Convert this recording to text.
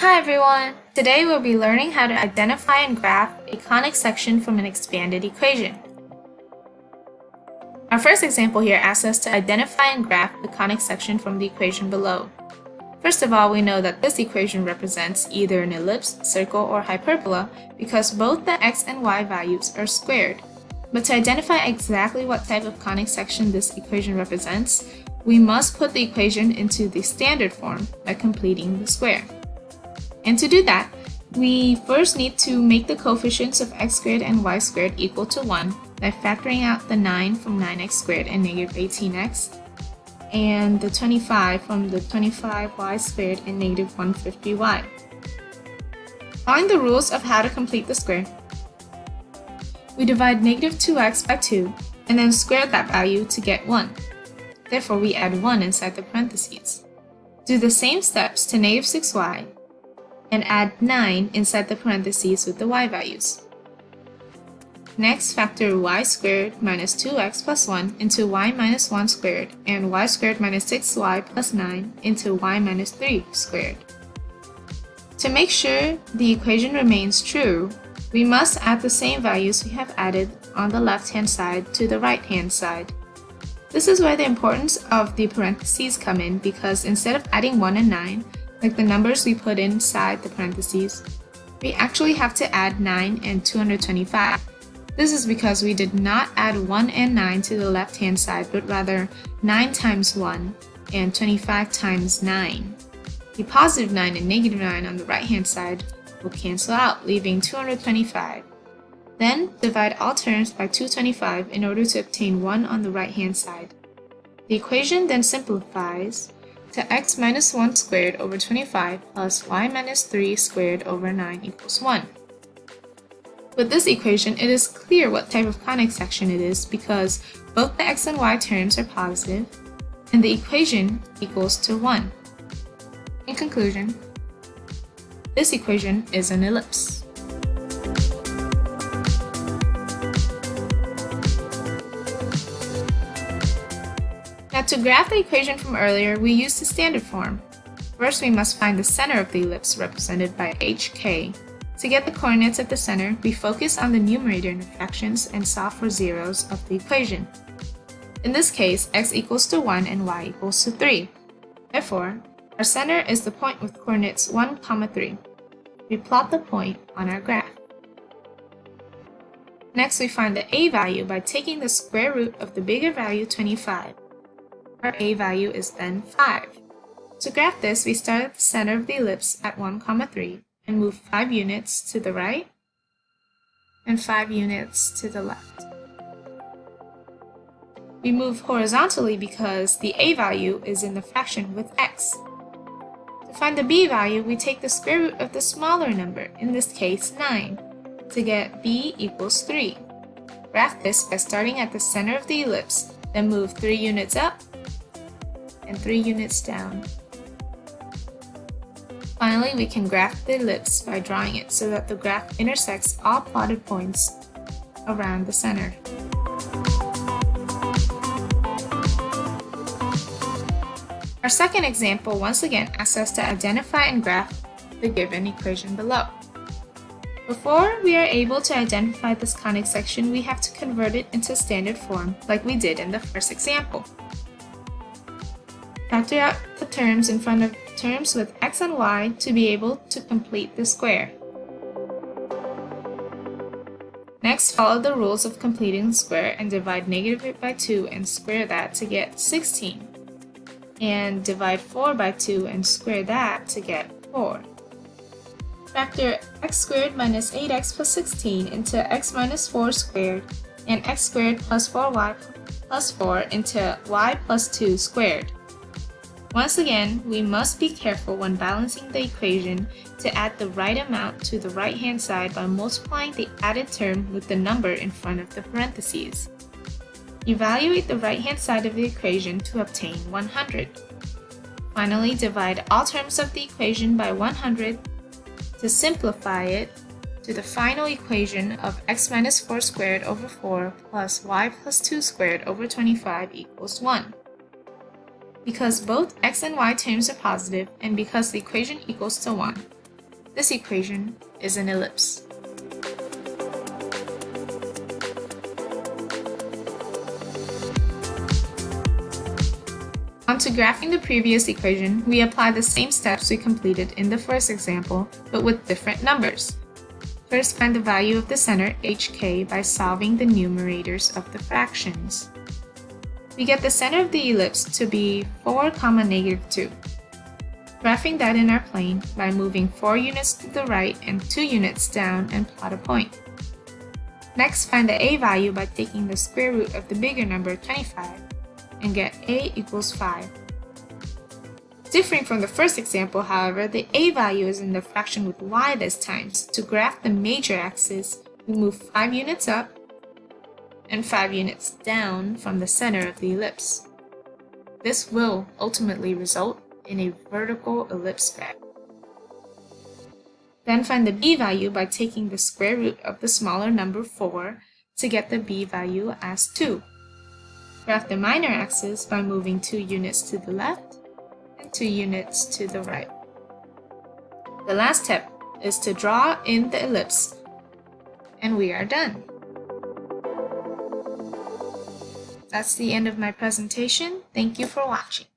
Hi everyone! Today we'll be learning how to identify and graph a conic section from an expanded equation. Our first example here asks us to identify and graph the conic section from the equation below. First of all, we know that this equation represents either an ellipse, circle, or hyperbola because both the x and y values are squared. But to identify exactly what type of conic section this equation represents, we must put the equation into the standard form by completing the square. And to do that, we first need to make the coefficients of x squared and y squared equal to 1 by factoring out the 9 from 9x squared and negative 18x, and the 25 from the 25y squared and negative 150y. Following the rules of how to complete the square, we divide negative 2x by 2 and then square that value to get 1. Therefore, we add 1 inside the parentheses. Do the same steps to negative 6y and add 9 inside the parentheses with the y values. Next, factor y squared minus 2x plus 1 into y minus 1 squared and y squared minus 6y plus 9 into y minus 3 squared. To make sure the equation remains true, we must add the same values we have added on the left-hand side to the right-hand side. This is where the importance of the parentheses come in, because instead of adding 1 and 9, like the numbers we put inside the parentheses, we actually have to add 9 and 225. This is because we did not add 1 and 9 to the left-hand side, but rather 9 times 1 and 25 times 9. The positive 9 and negative 9 on the right-hand side will cancel out, leaving 225. Then divide all terms by 225 in order to obtain 1 on the right-hand side. The equation then simplifies to x minus 1 squared over 25 plus y minus 3 squared over 9 equals 1. With this equation, it is clear what type of conic section it is because both the x and y terms are positive and the equation equals to 1. In conclusion, this equation is an ellipse. Now, to graph the equation from earlier, we use the standard form. First, we must find the center of the ellipse represented by hk. To get the coordinates at the center, we focus on the numerator in the fractions and solve for zeros of the equation. In this case, x equals to 1 and y equals to 3. Therefore, our center is the point with coordinates 1, 3. We plot the point on our graph. Next, we find the a value by taking the square root of the bigger value 25. Our a value is then 5. To graph this, we start at the center of the ellipse at 1, 3 and move 5 units to the right and 5 units to the left. We move horizontally because the a value is in the fraction with x. To find the b value, we take the square root of the smaller number, in this case 9, to get b equals 3. Graph this by starting at the center of the ellipse, then move 3 units up and 3 units down. Finally, we can graph the ellipse by drawing it so that the graph intersects all plotted points around the center. Our second example once again asks us to identify and graph the given equation below. Before we are able to identify this conic section, we have to convert it into standard form like we did in the first example. Factor out the terms in front of terms with x and y to be able to complete the square. Next, follow the rules of completing the square and divide -8 by 2 and square that to get 16. And divide 4 by 2 and square that to get 4. Factor x squared minus 8x plus 16 into x minus 4 squared and x squared plus 4y plus 4 into y plus 2 squared. Once again, we must be careful when balancing the equation to add the right amount to the right-hand side by multiplying the added term with the number in front of the parentheses. Evaluate the right-hand side of the equation to obtain 100. Finally, divide all terms of the equation by 100 to simplify it to the final equation of x minus 4 squared over 4 plus y plus 2 squared over 25 equals 1. Because both x and y terms are positive, and because the equation equals to 1, This equation is an ellipse. On to graphing the previous equation, we apply the same steps we completed in the first example, but with different numbers. First, find the value of the center, hk, by solving the numerators of the fractions. We get the center of the ellipse to be 4, -2. Graphing that in our plane by moving 4 units to the right and 2 units down and plot a point. Next, find the a value by taking the square root of the bigger number, 25, and get a equals 5. Differing from the first example, however, the a value is in the fraction with y this time. To graph the major axis, we move 5 units up and 5 units down from the center of the ellipse. This will ultimately result in a vertical ellipse graph. Then find the b value by taking the square root of the smaller number 4 to get the b value as 2. Graph the minor axis by moving 2 units to the left and 2 units to the right. The last step is to draw in the ellipse, and we are done. That's the end of my presentation. Thank you for watching.